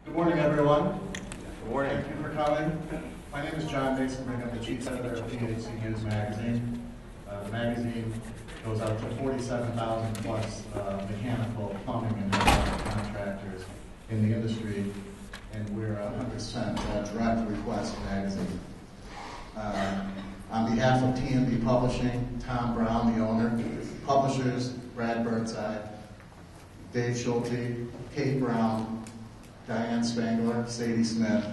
Good morning, everyone. Good morning. Thank you for coming. My name is John Mason. I'm the chief editor of PHC News Magazine. The magazine goes out to 47,000 plus mechanical, plumbing, and electrical contractors in the industry, and we're a 100% direct request magazine. On behalf of T&B Publishing, Tom Brown, the owner, publishers, Brad Burnside, Dave Schulte, Kate Brown, Diane Spangler, Sadie Smith,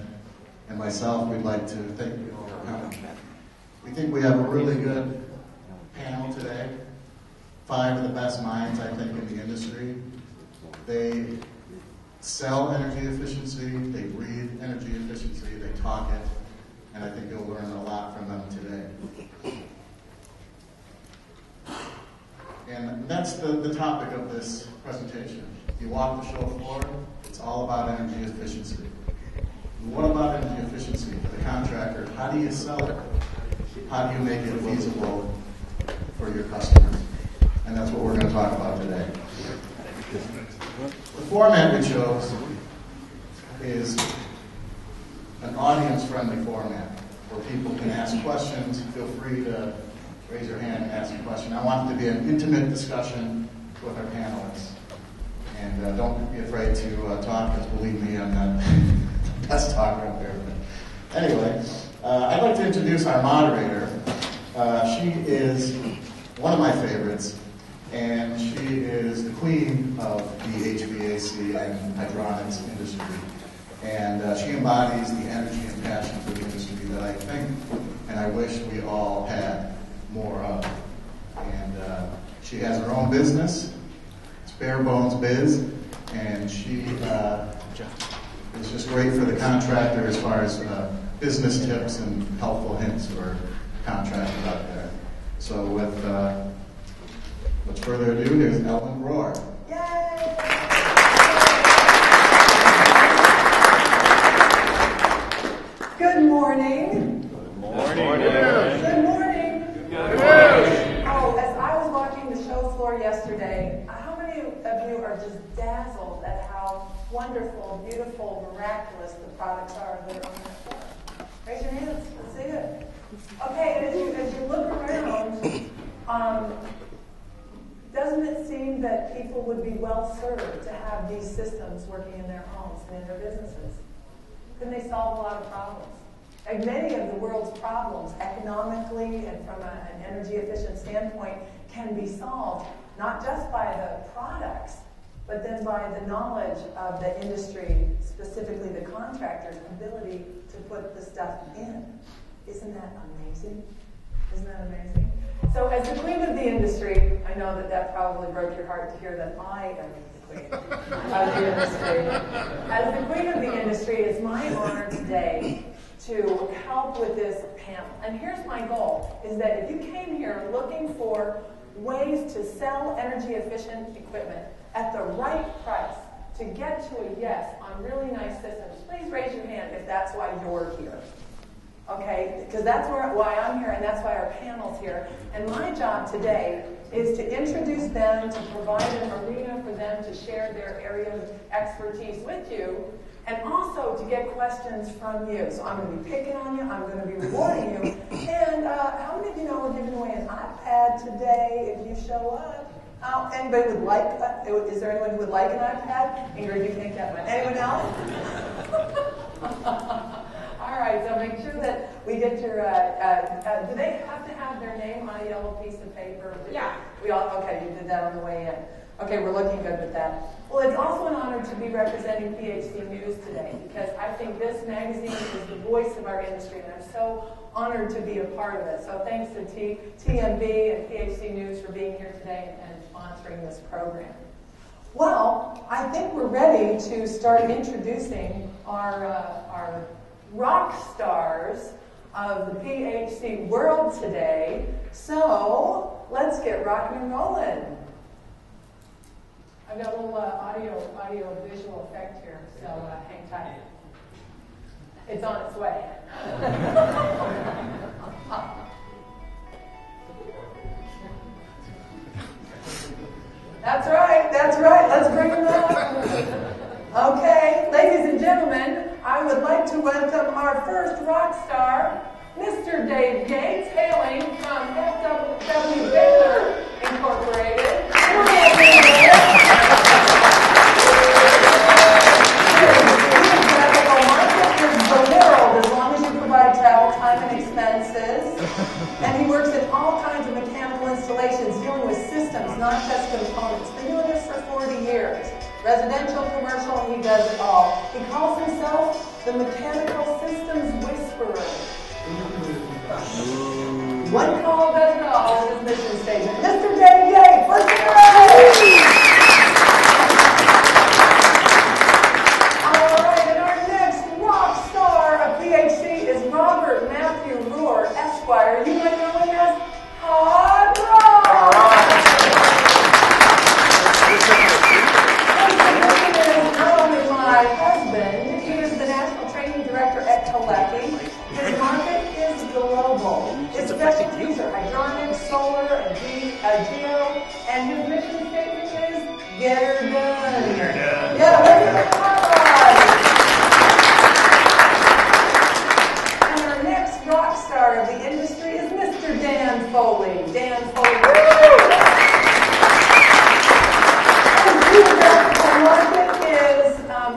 and myself, we'd like to thank you all for coming. We think we have a really good panel today. 5 of the best minds, I think, in the industry. They sell energy efficiency, they breathe energy efficiency, they talk it, and I think you'll learn a lot from them today. And that's the topic of this presentation. If you walk the show floor, it's all about energy efficiency. What about energy efficiency for the contractor? How do you sell it? How do you make it feasible for your customers? And that's what we're going to talk about today. The format we chose is an audience-friendly format where people can ask questions. Feel free to raise your hand and ask a question. I want it to be an intimate discussion with our panelists. And don't be afraid to talk, because believe me, I'm not the best talker up there. But anyway, I'd like to introduce our moderator. She is one of my favorites, and she is the queen of the HVAC and hydronics industry. And she embodies the energy and passion for the industry that I think and I wish we all had more of. And she has her own business. It's Bones Biz, and she is just great for the contractor as far as business tips and helpful hints for contractors out there. So without further ado, here's Ellen Rohr. Yay! Good morning. Good morning. Good morning. Good morning. Oh, as I was walking the show floor yesterday, how many of you are just dazzled at how wonderful, beautiful, miraculous the products are that are on that floor? Raise your hands. Let's see it. Okay, and as you look around, doesn't it seem that people would be well served to have these systems working in their homes and in their businesses? Couldn't they solve a lot of problems? And many of the world's problems, economically and from an energy efficient standpoint, can be solved not just by the products, but then by the knowledge of the industry, specifically the contractor's ability to put the stuff in. Isn't that amazing? Isn't that amazing? So as the queen of the industry, I know that probably broke your heart to hear that I am the queen of the industry. As the queen of the industry, it's my honor today to help with this panel. And here's my goal, is that if you came here looking for ways to sell energy efficient equipment at the right price to get to a yes on really nice systems, please raise your hand if that's why you're here. Okay, because that's why I'm here, and that's why our panel's here. And my job today is to introduce them, to provide an arena for them to share their area of expertise with you, and also to get questions from you. So I'm going to be picking on you, I'm going to be rewarding you. And how many of you know we're giving away an iPad today if you show up? Anybody would like, is there anyone who would like an iPad? Ingrid, you can't get one. Anyone else? All right, so make sure that we get your, do they have to have their name on a yellow piece of paper? Yeah. Okay, you did that on the way in. Okay, we're looking good with that. Well, it's also an honor to be representing PHC News today, because I think this magazine is the voice of our industry, and I'm so honored to be a part of it. So thanks to TMB and PHC News for being here today and sponsoring this program. Well, I think we're ready to start introducing our rock stars of the PHC world today. So let's get rocking and rolling. I've got a little audio visual effect here, so hang tight. It's on its way. That's right. Let's bring them up. Okay, ladies and gentlemen, welcome our first rock star, Mr. Dave Yates, hailing from FW Behler Incorporated. As long as you provide travel time and expenses. And he works in all kinds of mechanical installations, dealing with systems, not just components. Been doing this for 40 years. Residential, commercial, he does it all. He calls himself the Mechanical Systems Whisperer. One call does it all is his mission statement. Mr. Dave Yates, let's hear it! All right, and our next rock star of PHC is Robert Matthew Rohr, Esquire. You might know him as Hot Rod. Not only my husband, he is the National Training Director at Caleffi. His market is global. His specialties are hydronics, solar, and geo, and his mission statement is get her done. Get her done. Yeah, let's hear it, Hot Rod. And our next rock star of the industry is Mr. Dan Foley. Dan Foley. His geographical market is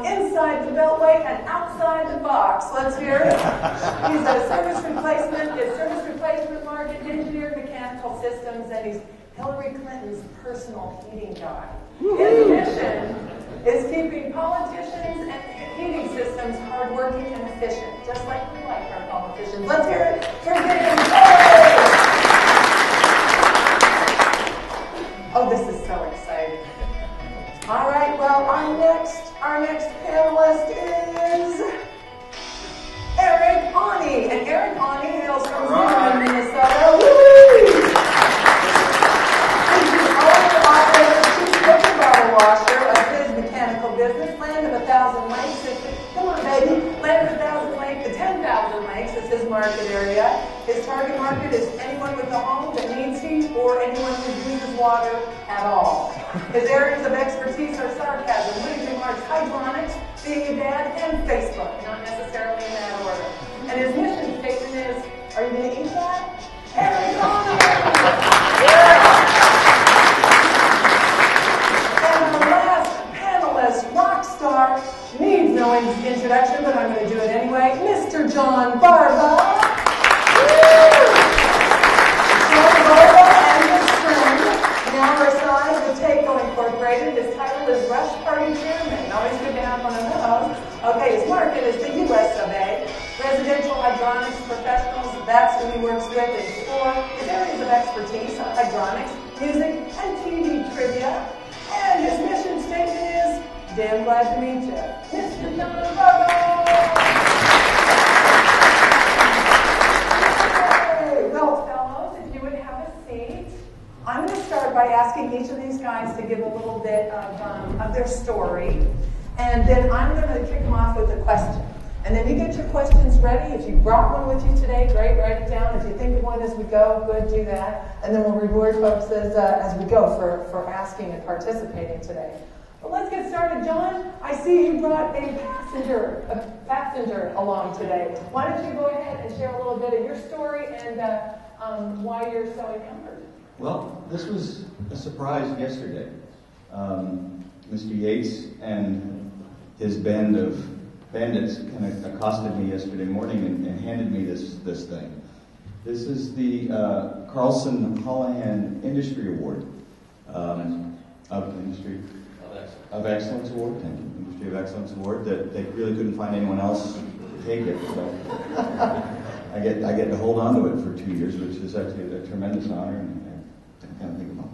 inside the beltway and outside the box. Let's hear it. He's a service replacement market, engineered mechanical systems, and he's Hillary Clinton's personal heating guy. His mission is keeping politicians and heating systems hardworking and efficient, just like we like our politicians. Let's hear it for Dan Foley. Oh, this is so exciting. All right, well, our next panelist is Eric Aune. And Eric Aune hails from Zimmerman, Minnesota. Woo! He's the owner-operator, chief liquor bottle washer of his mechanical business, Land of 1,000 Lakes. Come on, baby. Land of 1,000 Lakes, 10,000 Lakes is his market area. His target market is anyone with a home that needs heat or anyone who uses water at all. His areas of expertise are sarcasm, leisure marks, hydronics, being a dad, and Facebook, not necessarily in that order. And his mission statement is, are you going to eat that? Arizona! And our last panelist, rock star, needs no introduction, but I'm going to do it anyway, Mr. John Barba. John Barba and his friend now reside with Takeo Incorporated. His title is Rush Party Chairman. Always good to have one of those. Okay, his market is the US of A. Residential hydronics professionals, that's who he works with. And for his areas of expertise are hydronics, music, and TV trivia. And his mission statement is, damn glad to meet you, Mr. John Barba. Well, fellows, if you would have a seat. I'm going to start by asking each of these guys to give a little bit of their story, and then I'm going to kick them off with a question. And then you get your questions ready. If you brought one with you today, great, write it down. If you think of one as we go, good, do that. And then we'll reward folks as we go for asking and participating today. Well, let's get started. John, I see you brought a passenger along today. Why don't you go ahead and share a little bit of your story and why you're so encumbered? Well, this was a surprise yesterday. Mr. Yates and his band of bandits kind of accosted me yesterday morning and handed me this thing. This is the Carlson Houlihan Industry Award of Excellence Award. Thank you. Industry of Excellence Award that they really couldn't find anyone else to take it. So I get to hold on to it for 2 years, which is actually a tremendous honor. And I kind of think about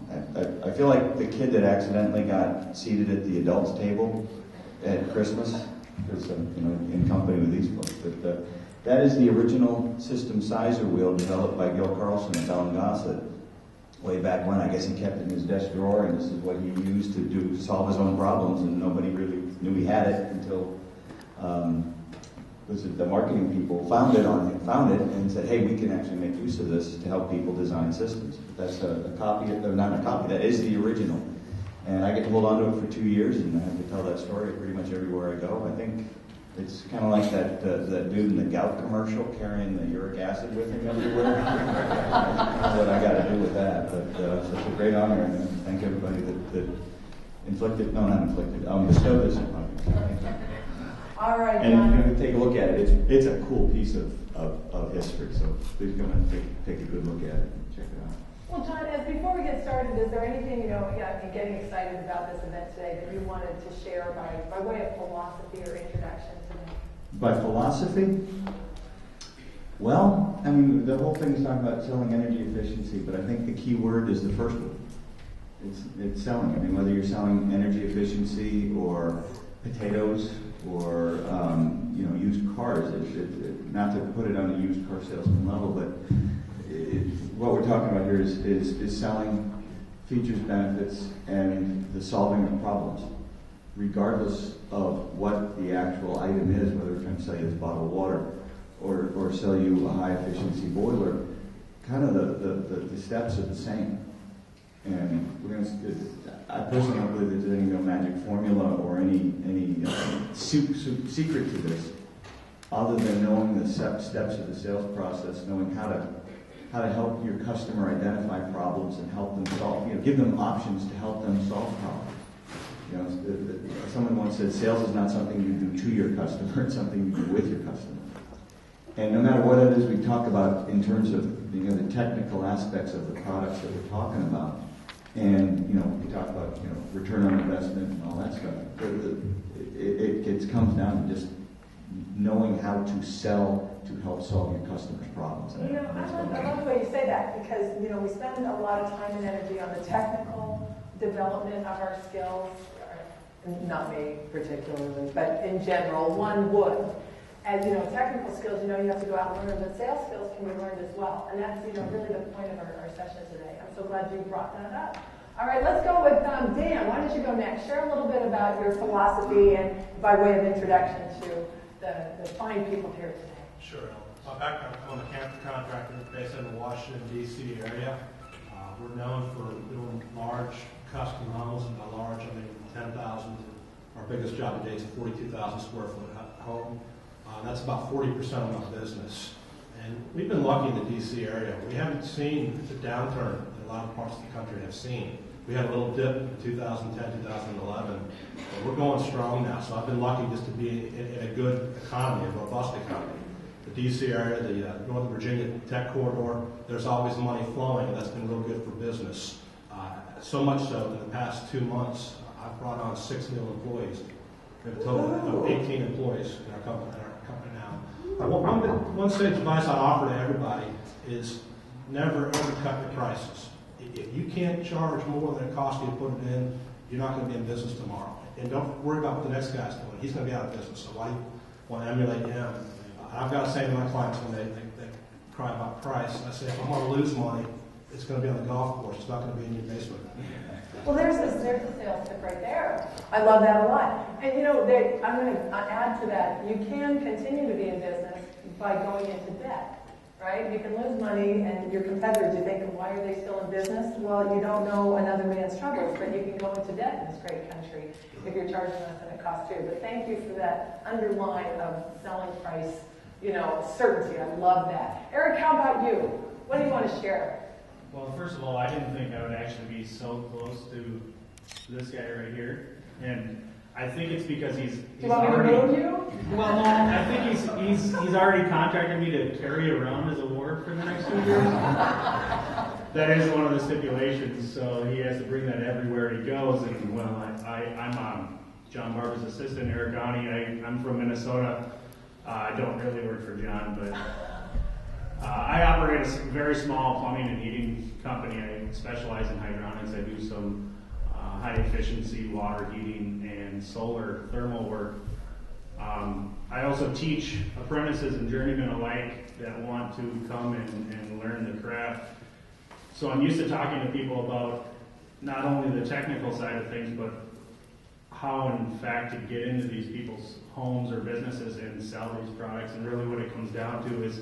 I feel like the kid that accidentally got seated at the adults table at Christmas, because in company with these folks. But that is the original system sizer wheel developed by Gil Carlson and Don Gossett way back when. I guess he kept it in his desk drawer, and this is what he used to solve his own problems, and nobody really knew he had it until the marketing people found it and said, hey, we can actually make use of this to help people design systems. That's a copy, not a copy, that is the original. And I get to hold on to it for 2 years, and I have to tell that story pretty much everywhere I go. I think it's kind of like that dude in the gout commercial carrying the uric acid with him everywhere. I don't know what I got to do with that, but it's a great honor, and I thank everybody that bestowed this upon me. All right, And John. take a look at it. It's a cool piece of history, so please come and take a good look at it and check it out. Well, John, before we get started, is there anything, in getting excited about this event today that you wanted to share by way of philosophy or introduction today? By philosophy? Well, I mean, the whole thing is talking about selling energy efficiency, but I think the key word is the first one. It's selling. I mean, whether you're selling energy efficiency or potatoes or used cars, not to put it on a used car salesman level, but what we're talking about here is selling features, benefits, and the solving of problems, regardless of what the actual item is, whether we're trying to sell you this bottle of water or sell you a high efficiency boiler. Kind of the steps are the same. And I personally don't believe there's any magic formula or any secret to this, other than knowing the steps of the sales process, knowing how to help your customer identify problems and help them solve. Give them options to help them solve problems. Someone once said, sales is not something you do to your customer; it's something you do with your customer. And no matter what it is we talk about in terms of the technical aspects of the products that we're talking about. And, we talk about, return on investment and all that stuff. It comes down to just knowing how to sell to help solve your customers' problems. I love the way you say that because, we spend a lot of time and energy on the technical development of our skills. Not me particularly, but in general, one would. And, technical skills, you have to go out and learn, but sales skills can be learned as well. And that's, really the point of our session today. I'm so glad you brought that up. All right, let's go with Dan. Why don't you go next? Share a little bit about your philosophy and by way of introduction to the fine people here today. Sure. My background, I'm a mechanical contractor based in the Washington, D.C. area. We're known for doing large custom homes, and by large, I mean 10,000. Our biggest job to date is a 42,000 square foot home. That's about 40% of my business. And we've been lucky in the D.C. area. We haven't seen the downturn that a lot of parts of the country have seen. We had a little dip in 2010, 2011, but we're going strong now. So I've been lucky just to be in a good economy, a robust economy. The D.C. area, the Northern Virginia Tech Corridor, there's always money flowing, and that's been real good for business. So much so, in the past 2 months, I've brought on 6 new employees. We have a total of 18 employees in our company now. One sage advice I offer to everybody is never ever cut your prices. If you can't charge more than it costs you to put it in, you're not going to be in business tomorrow. And don't worry about what the next guy's doing. He's going to be out of business. So why do you want to emulate him? I've got to say to my clients when they cry about price, I say, if I'm going to lose money, it's going to be on the golf course. It's not going to be in your basement. Well, there's a sales tip right there. I love that a lot. And I'm going to add to that. You can continue to be in business by going into debt, right? You can lose money, and your competitors, you think, why are they still in business? Well, you don't know another man's troubles, but you can go into debt in this great country if you're charging less than it costs you. But thank you for that underline of selling price, certainty. I love that. Eric, how about you? What do you want to share? Well, first of all, I didn't think I would actually be so close to this guy right here, and I think it's because he's Do you want me to move you? Well, no, I think he's already contracted me to carry around his award for the next 2 years. That is one of the stipulations, so he has to bring that everywhere he goes. And well, I'm John Barba's assistant, Eric Aune. I'm from Minnesota. I don't really work for John, but. I operate a very small plumbing and heating company. I specialize in hydronics. I do some high efficiency water heating and solar thermal work. I also teach apprentices and journeymen alike that want to come and learn the craft. So I'm used to talking to people about not only the technical side of things, but how in fact to get into these people's homes or businesses and sell these products. And really what it comes down to is,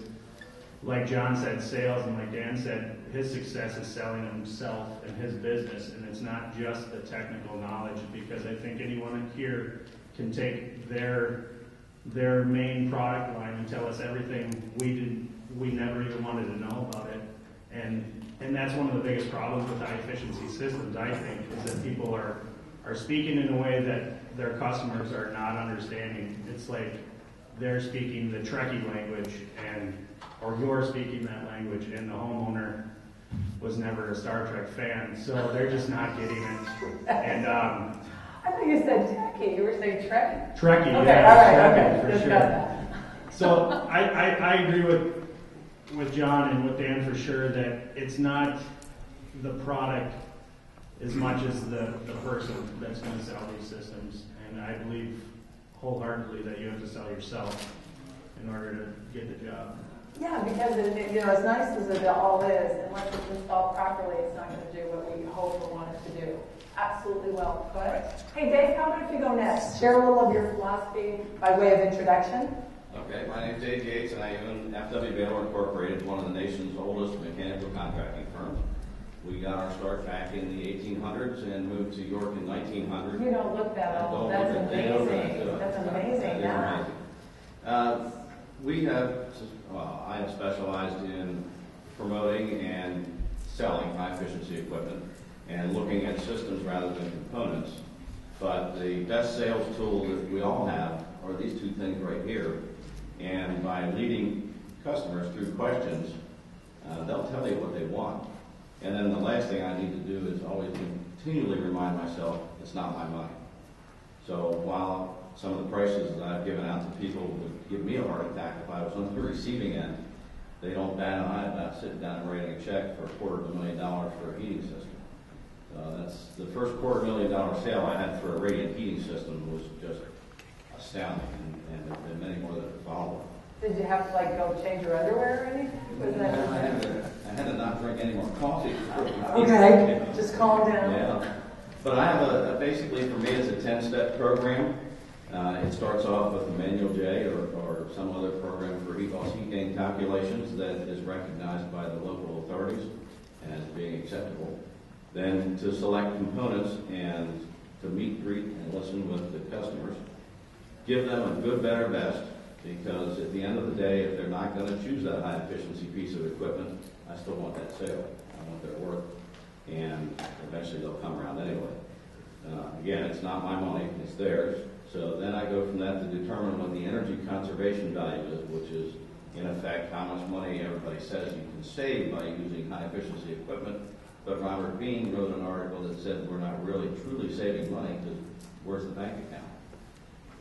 like John said, sales, and like Dan said, his success is selling himself and his business, and it's not just the technical knowledge, because I think anyone here can take their their main product line and tell us everything we never even wanted to know about it. And that's one of the biggest problems with high efficiency systems, I think, is that people are speaking in a way that their customers are not understanding. It's like they're speaking the Trekkie language or you're speaking that language, and the homeowner was never a Star Trek fan, so they're just not getting it. And I thought you said Trekkie. You were saying Trekkie. Trekkie, Okay, yeah, all right, Trekkie, okay. for Just sure. got that. So I agree with John and with Dan for sure that it's not the product as much as the person that's going to sell these systems. And I believe wholeheartedly that you have to sell yourself in order to get the job. Yeah, because as nice as it all is, unless it's installed properly, it's not going to do what we hope or want it to do. Absolutely well put. Hey, Dave, how about if you go next? Share a little of your philosophy by way of introduction. Okay, my name is Dave Yates, and I own FW Behler Incorporated, one of the nation's oldest mechanical contracting firms. We got our start back in the 1800s and moved to York in 1900. You don't look that old. That's amazing. That's amazing. Yeah. I have specialized in promoting and selling high efficiency equipment and looking at systems rather than components. But the best sales tool that we all have are these two things right here. And by leading customers through questions, they'll tell you what they want. And then the last thing I need to do is always continually remind myself it's not my money. So while some of the prices that I've given out to people would give me a heart attack if I was on the receiving end, they don't bat an eye about sitting down and writing a check for $250,000 for a heating system. That's the first $250,000 sale I had for a radiant heating system was just astounding, and there have been many more that have followed. Did you have to go change your underwear or anything? Was that I had to not drink any more coffee. okay? Just calm down. Yeah, but I have basically for me it's a 10-step program. It starts off with a manual J or some other program for heat loss heat gain calculations that is recognized by the local authorities as being acceptable. Then to select components and to meet, greet, and listen with the customers. Give them a good, better, best, because at the end of the day, if they're not going to choose that high efficiency piece of equipment, I still want that sale. I want their work, and eventually they'll come around anyway. Again, it's not my money, it's theirs. So then I go from that to determine what the energy conservation value is, which is in effect how much money everybody says you can save by using high efficiency equipment. But Robert Bean wrote an article that said we're not really truly saving money because where's the bank account?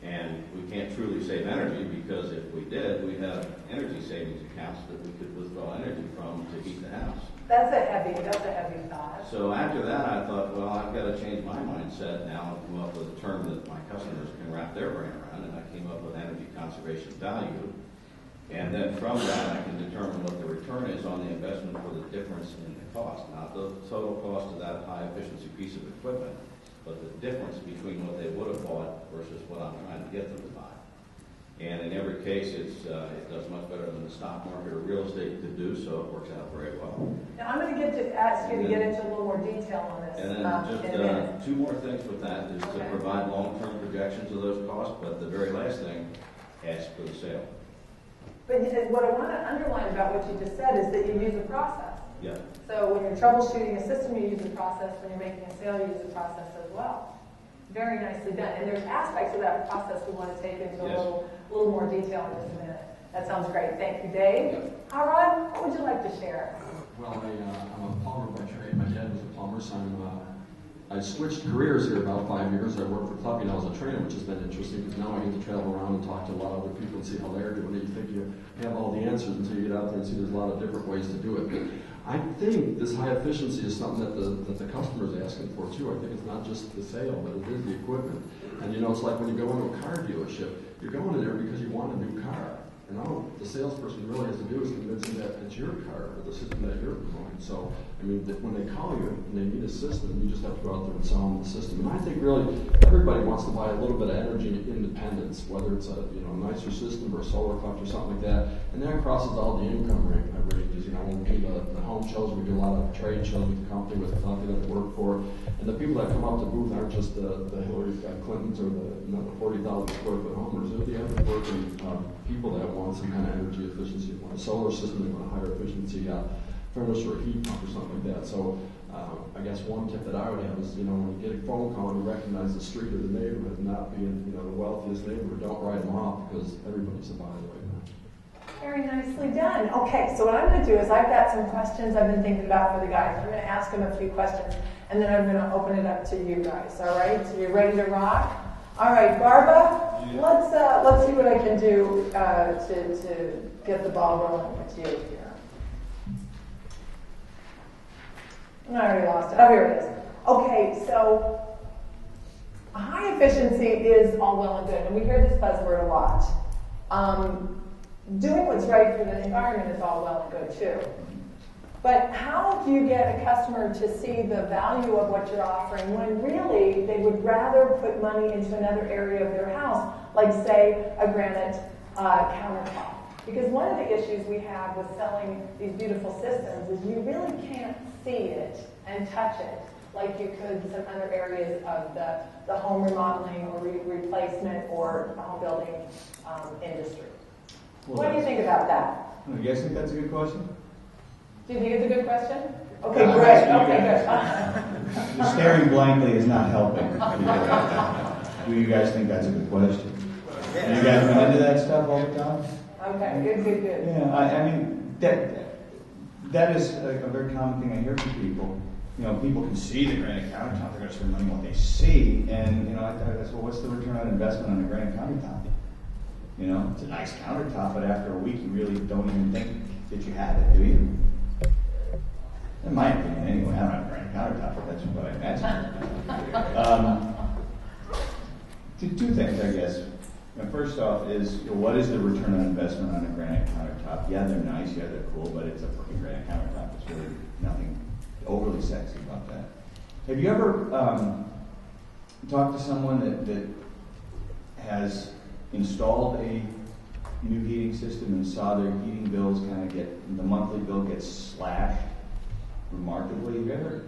And we can't truly save energy because if we did, we'd have energy savings accounts that we could withdraw energy from to heat the house. That's a heavy thought. So after that, I thought, well, I've got to change my mindset now and come up with a term that my customers can wrap their brain around, and I came up with energy conservation value. And then from that, I can determine what the return is on the investment for the difference in the cost, not the total cost of that high efficiency piece of equipment, but the difference between what they would have bought versus what I'm trying to get them to buy. And in every case, it does much better than the stock market or real estate could do, so it works out very well. Now I'm going to ask you to get into a little more detail on this. And then just two more things with that is to provide long-term projections of those costs, but the very last thing, ask for the sale. But what I want to underline about what you just said is that you use a process. Yeah. So when you're troubleshooting a system, you use a process. When you're making a sale, you use a process as well. Very nicely done. And there's aspects of that process we want to take into a little more detail in just a minute. That sounds great. Thank you, Dave. Rod, what would you like to share? Well, I'm a plumber by trade. My dad was a plumber, so I switched careers here about 5 years. I worked for Caleffi North America as a trainer, which has been interesting because now I get to travel around and talk to a lot of other people and see how they're doing it. You think you have all the answers until you get out there and see there's a lot of different ways to do it. But I think this high efficiency is something that the customer is asking for too. I think it's not just the sale, but it is the equipment. And it's like when you go into a car dealership, you're going in there because you want a new car. And all the salesperson really has to do is convince them that it's your car or the system that you're promoting. So, I mean, when they call you and they need a system, you just have to go out there and sell them the system. And I think really everybody wants to buy a little bit of energy independence, whether it's a nicer system or a solar collector or something like that. And that crosses all the income ranges. When we do the home shows, we do a lot of trade shows with the company, with the company that they work for. And the people that come up to the booth aren't just the Hillary Clintons or the 40,000 square foot homers. They're the average working people that want some kind of energy efficiency. They want a solar system, they want a higher efficiency furnace or a heat pump or something like that. So I guess one tip that I would have is, when you get a phone call and you recognize the street or the neighborhood not being, the wealthiest neighborhood, don't write them off because everybody's a buyer right now. Very nicely done. Okay, so what I'm going to do is I've got some questions I've been thinking about for the guys. I'm going to ask them a few questions, and then I'm going to open it up to you guys. All right? So you're ready to rock? All right, Barba, let's see what I can do to get the ball rolling with you here. I already lost it. Oh, here it is. Okay, so high efficiency is all well and good, and we hear this buzzword a lot. Doing what's right for the environment is all well and good too. But how do you get a customer to see the value of what you're offering when really they would rather put money into another area of their house, like say a granite countertop? Because one of the issues we have with selling these beautiful systems is you really can't see it and touch it like you could in some other areas of the home remodeling or replacement or home building industry. Well, What do you think about that? You guys think that's a good question? Do you think it's a good question? Okay, No, great. I'm Okay, asking good. The staring blankly is not helping. Do you guys think that's a good question? Do you guys run into that stuff all the time? Okay, good. Yeah, I mean, that is a very common thing I hear from people. People can see the granite countertop, they're going to spend money on what they see, and I said, well, what's the return on investment on a granite countertop? It's a nice countertop, but after a week you really don't even think that you have it, do you? In my opinion, anyway. I don't have a granite countertop, but that's what I imagine. Two things, I guess. First off is, what is the return on investment on a granite countertop? Yeah, they're nice, yeah, they're cool, but it's a freaking granite countertop. It's really nothing overly sexy about that. Have you ever talked to someone that has installed a new heating system and saw their heating bills the monthly bill gets slashed remarkably? Have you ever,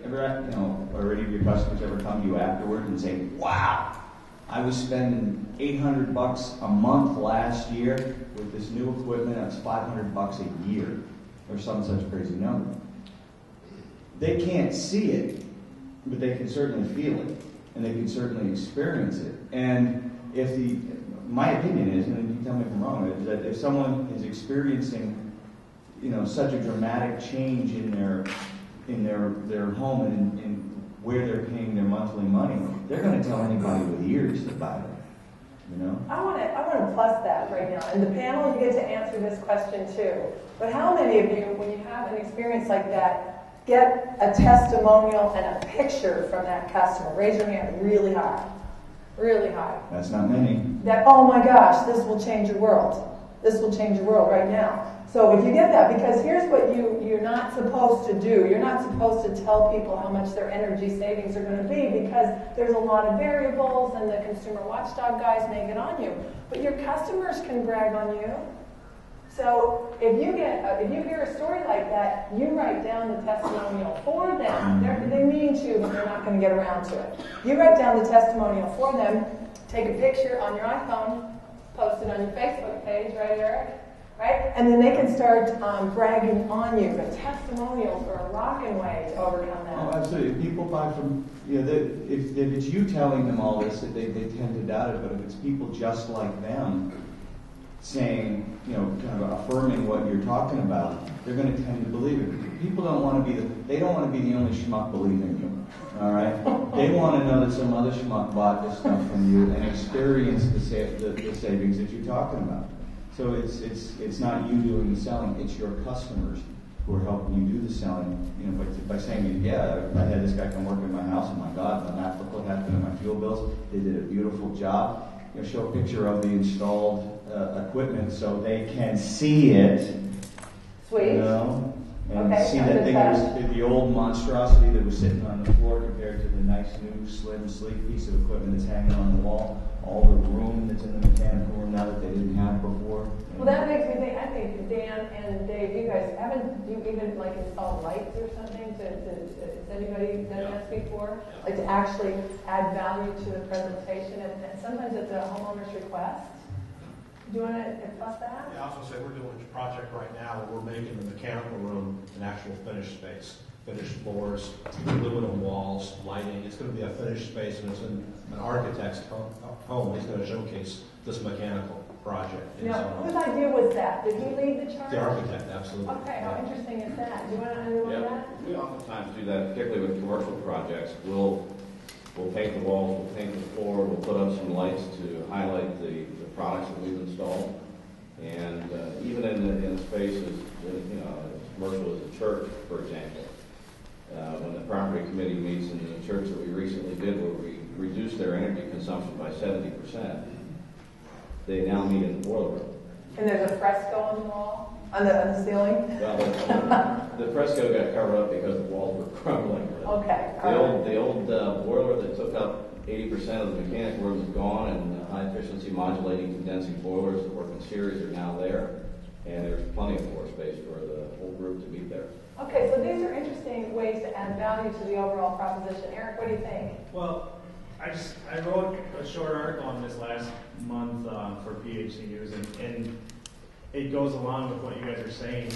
or any of your customers ever come to you afterward and say, wow, I was spending $800 a month last year with this new equipment, that's $500 a year, or some such crazy number. They can't see it, but they can certainly feel it, and they can certainly experience it. And my opinion is, and you tell me if I'm wrong, is that if someone is experiencing, such a dramatic change in their home and in where they're paying their monthly money, they're going to tell anybody with ears about it. I want to plus that right now. And the panel, you get to answer this question too. But how many of you, when you have an experience like that, get a testimonial and a picture from that customer? Raise your hand really high. Really high. That's not many. Oh my gosh, this will change your world. This will change your world right now. So if you get that, because here's what you're not supposed to do. You're not supposed to tell people how much their energy savings are going to be because there's a lot of variables and the consumer watchdog guys may get on you. But your customers can brag on you. So if you hear a story like that, you write down the testimonial for them. They mean to, but they're not going to get around to it. You write down the testimonial for them, take a picture on your iPhone, post it on your Facebook page, right, Eric? Right? And then they can start bragging on you. The testimonials are a rocking way to overcome that. Oh, absolutely. If people buy from, if it's you telling them all this, they tend to doubt it. But if it's people just like them saying, kind of affirming what you're talking about, they're going to tend to believe it. People don't want to be the only schmuck believing you. All right? They want to know that some other schmuck bought this stuff from you and experienced the savings that you're talking about. So it's not you doing the selling; it's your customers who are helping you do the selling. By saying, yeah, I had this guy come work in my house, and my God, look what happened to my fuel bills. They did a beautiful job. Show a picture of the installed equipment so they can see it. Sweet. You know, and Okay, see I'm that good thing with that was the old monstrosity that was sitting on the floor compared to the nice new slim sleek piece of equipment that's hanging on the wall. All the room that's in the mechanical room now that they didn't have before. Well, that makes me think, I think Dan and Dave, you guys, haven't you even like installed lights or something has anybody done that before? Like to actually add value to the presentation, and sometimes it's a homeowner's request. Do you want to discuss that? Yeah, I was going to say, we're doing a project right now where we're making the mechanical room an actual finished space. Finished floors, aluminum walls, lighting. It's going to be a finished space, and it's in an architect's home. He's going to showcase this mechanical project. Now, whose idea was that? Did he lead the charge? The architect, absolutely. Okay, how interesting is that? Do you want to underline that? We oftentimes do that, particularly with commercial projects. We'll paint the walls, we'll paint the floor, we'll put up some lights to highlight the products that we've installed. And even in spaces, you know, as commercial as a church, for example, when the property committee meets in the church that we recently did, where we reduced their energy consumption by 70%, they now meet in the boiler room. And there's a fresco on the wall, on the ceiling? Well, the fresco got covered up because the walls were crumbling. Okay. The old boiler that took up 80% of the mechanical room is gone, and high efficiency modulating condensing boilers that work in series are now there. And there's plenty of floor space for the whole group to meet there. Okay, so these are interesting ways to add value to the overall proposition. Eric, what do you think? Well, I wrote a short article on this last month for PHC News, and it goes along with what you guys are saying.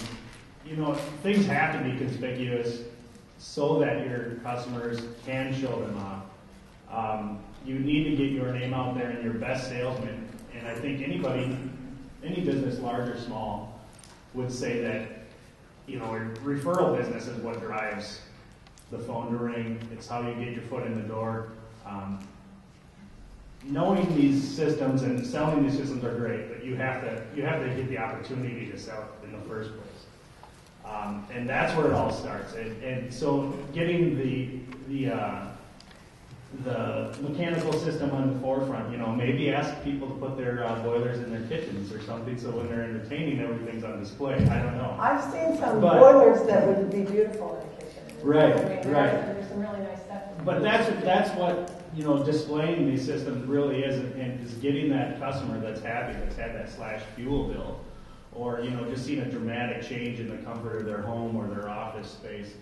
You know, things have to be conspicuous so that your customers can show them off. You need to get your name out there and your best salesman. And I think any business, large or small, would say that, you know, a referral business is what drives the phone to ring. It's how you get your foot in the door. Knowing these systems and selling these systems are great, but you have to get the opportunity to sell it in the first place. And that's where it all starts. And so getting the mechanical system on the forefront, you know, maybe ask people to put their boilers in their kitchens or something, so when they're entertaining, everything's on display. I don't know. I've seen some boilers that would be beautiful in the kitchen. Right, I mean, right. There's some really nice stuff. But that's what, you know, displaying these systems really is, and is getting that customer that's happy, that's had that slash fuel bill, or, you know, just seeing a dramatic change in the comfort of their home or their office space.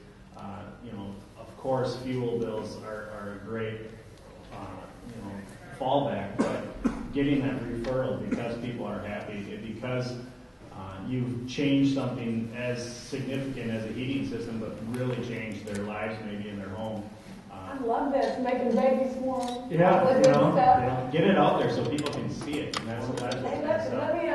You know, of course, fuel bills are a great, you know, fallback, but getting that referral because people are happy, because you've changed something as significant as a heating system, but really changed their lives, maybe in their home. I love this, making babies warm. Yeah, Living you know, stuff. get it out there so people can see it, and that's what Hey, that's let me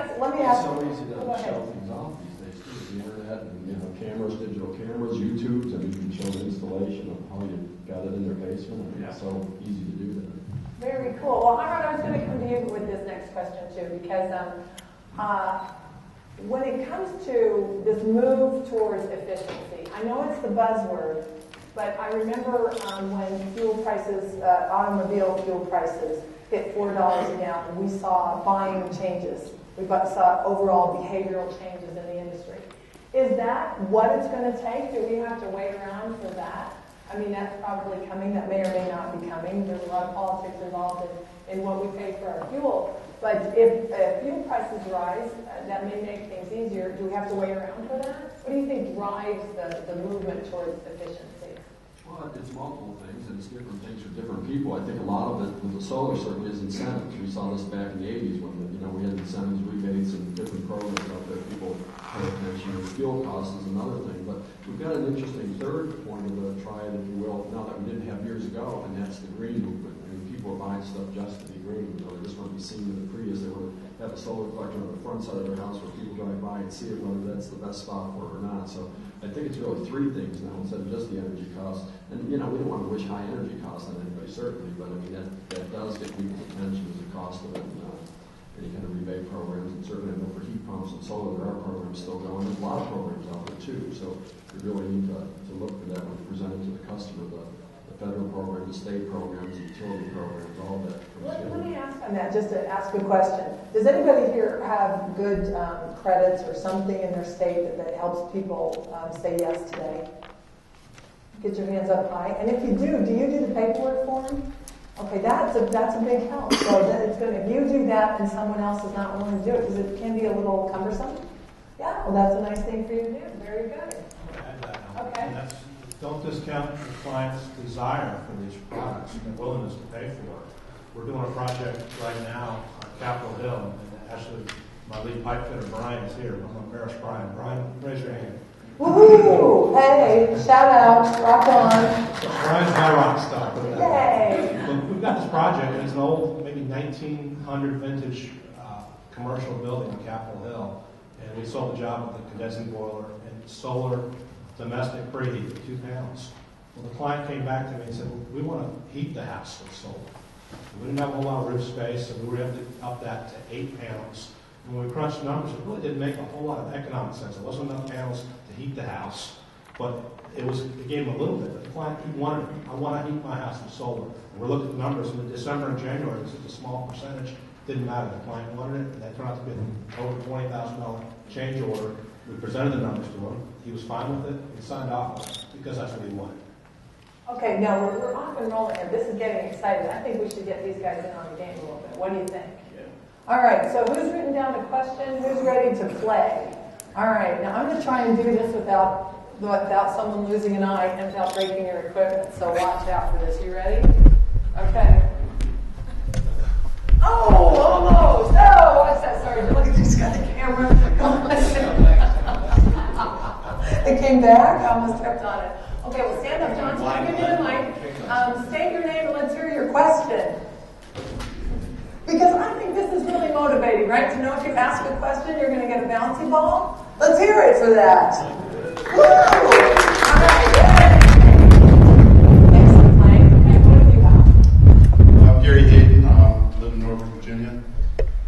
ask. It's so easy to Go ahead. show things off these days too. The internet and, you know, cameras, digital cameras, YouTubes, and you can show the installation of how you got it in their basement. I mean, it's so easy to do that. Very cool. Well, Aaron, I was going to come to you with this next question too, because when it comes to this move towards efficiency, I know it's the buzzword, but I remember when fuel prices, automobile fuel prices hit $4 a gallon, we saw buying changes. We saw overall behavioral changes in the industry. Is that what it's going to take? Do we have to wait around for that? I mean, that's probably coming. That may or may not be coming. There's a lot of politics involved in what we pay for our fuel. But if fuel prices rise, that may make things easier. Do we have to wait around for that? What do you think drives the movement towards efficiency? Well, it's multiple things, and it's different things for different people. I think a lot of it with the solar certainly is incentives. We saw this back in the 80s when, you know, we had incentives, rebates, and different programs out there. People pay attention. Fuel costs is another thing. But we've got an interesting third point of the triad, if you will, now that we didn't have years ago, and that's the green movement. I mean, people are buying stuff just to be green. You know, they just want to be seen with the Prius. They want to have a solar collector on the front side of their house where people drive by and see it, whether that's the best spot for it or not. So I think it's really three things now instead of just the energy costs. And, you know, we don't want to wish high energy costs on anybody, certainly, but I mean, that does get people's attention as the cost of it, and any kind of rebate programs. And certainly, I know for heat pumps and solar, there are programs still going. There's a lot of programs out there, too. So we really need to look for that when we present it to the customer, the the federal program, the state programs, the utility programs, all of that. Let me ask on that, just to ask a question. Does anybody here have good credits or something in their state that helps people say yes today? Get your hands up high. And if you do you do the paperwork for them? Okay, that's a big help. So then it's going to, if you do that and someone else is not willing to do it, because it can be a little cumbersome. Yeah, well, that's a nice thing for you to do. Very good. Okay. And don't discount the client's desire for these products and their willingness to pay for it. We're doing a project right now on Capitol Hill, and actually my lead pipe fitter, Brian, is here. I'm going to embarrass Brian. Brian, raise your hand. Woohoo! Hey, shout out, rock on. Brian's my rock star. Yay! But we've got this project, and it's an old, maybe 1900 vintage commercial building on Capitol Hill, and we sold the job with the condensing boiler and solar domestic preheat for 2 panels. Well, the client came back to me and said, well, we want to heat the house with solar. We didn't have a whole lot of roof space, so we were able to up that to 8 panels. And when we crunched the numbers, it really didn't make a whole lot of economic sense. There wasn't enough panels to heat the house, but it gave him a little bit. But the client, he wanted it. I want to heat my house with solar. And we're looking at the numbers in December and January. This is a small percentage. Didn't matter. The client wanted it, and that turned out to be an over $20,000 change order. We presented the numbers to him. He was fine with it. He signed off on it because that's what he wanted. Okay, now we're off and rolling here. This is getting exciting. I think we should get these guys in on the game a little bit. What do you think? Yeah. All right, so who's written down the question? Who's ready to play? All right, now I'm going to try and do this without someone losing an eye and without breaking your equipment, so watch out for this. You ready? Okay. Oh, almost! Oh, what's that? Sorry, look at this guy, the camera. It came back? I almost stepped on it. Okay, well, stand up, John. So I'll give you the mic. State your name and let's hear your question. Because I think this is really motivating, right? To know if you ask a question, you're going to get a bouncy ball. Let's hear it for that. Woo! All right, good. Excellent, Mike. Okay, what do you have? I'm Gary Hayden. I live in Norfolk, Virginia.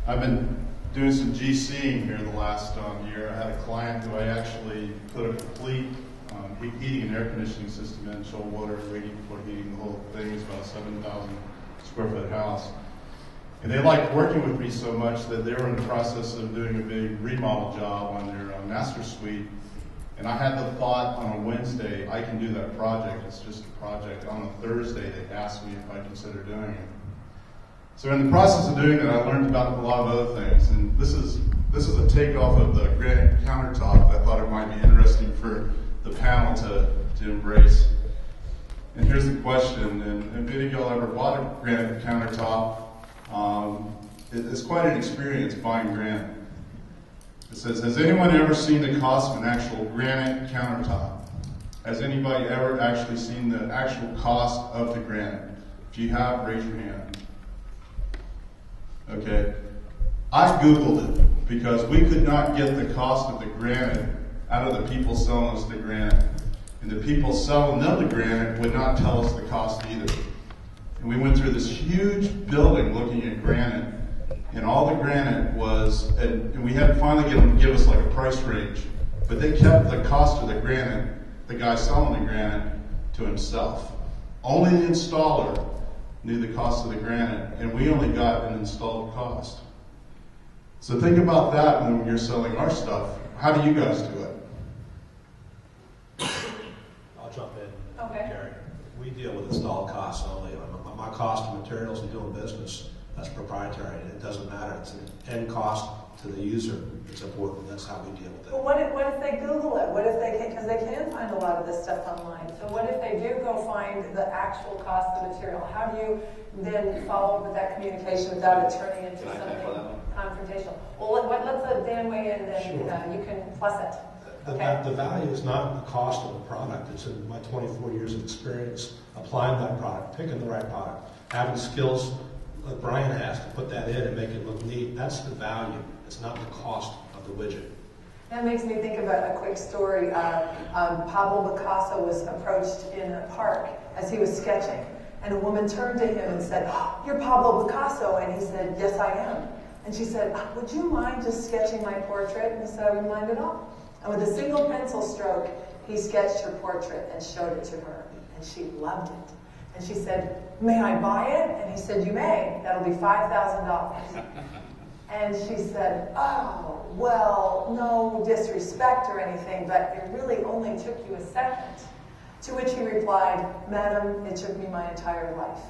I've been doing some GCing here the last year. I had a client who I actually put a complete heating and air conditioning system in, chilled water, radiant floor heating, the whole thing. It's about a 7,000 square foot house. And they liked working with me so much that they were in the process of doing a big remodel job on their master suite. And I had the thought on a Wednesday, I can do that project. It's just a project. On a Thursday, they asked me if I'd consider doing it. So in the process of doing it, I learned about a lot of other things. And this is a takeoff of the granite countertop. I thought it might be interesting for the panel to embrace. And here's the question, and if any of y'all ever bought a granite countertop, it's quite an experience buying granite. It says, has anyone ever seen the cost of an actual granite countertop? Has anybody ever actually seen the actual cost of the granite? If you have, raise your hand. Okay. I Googled it because we could not get the cost of the granite out of the people selling us the granite. And the people selling them the granite would not tell us the cost either. And we went through this huge building looking at granite, and all the granite was, and we had to finally get them to give us like a price range, but they kept the cost of the granite, the guy selling the granite, to himself. Only the installer knew the cost of the granite, and we only got an installed cost. So think about that when you're selling our stuff. How do you guys do it? I'll jump in. Okay. Gary. We deal with installed costs only. My cost of materials and doing business, that's proprietary. It doesn't matter. It's an end cost to the user. It's important. That's how we deal with it. But what if they Google it? What if they can, because they can find a lot of this stuff online. So what if they do go find the actual cost of the material? How do you then follow up with that communication without it turning into something confrontational? Well, let's let Dan weigh in, and Sure. You can plus it. The value is not the cost of the product. It's in my 24 years of experience applying that product, picking the right product, having skills like Brian has to put that in and make it look neat. That's the value. It's not the cost of the widget. That makes me think about a quick story. Pablo Picasso was approached in a park as he was sketching, and a woman turned to him and said, "Oh, you're Pablo Picasso," and he said, "Yes, I am." And she said, "Would you mind just sketching my portrait?" And he said, "I wouldn't mind at all." And with a single pencil stroke, he sketched her portrait and showed it to her, and she loved it. And she said, may I buy it? And he said, you may. That'll be $5,000. And she said, oh, well, no disrespect or anything, but it really only took you a second. To which he replied, madam, it took me my entire life.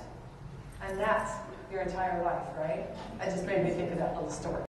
And that's your entire life, right? That just made me think of that little story.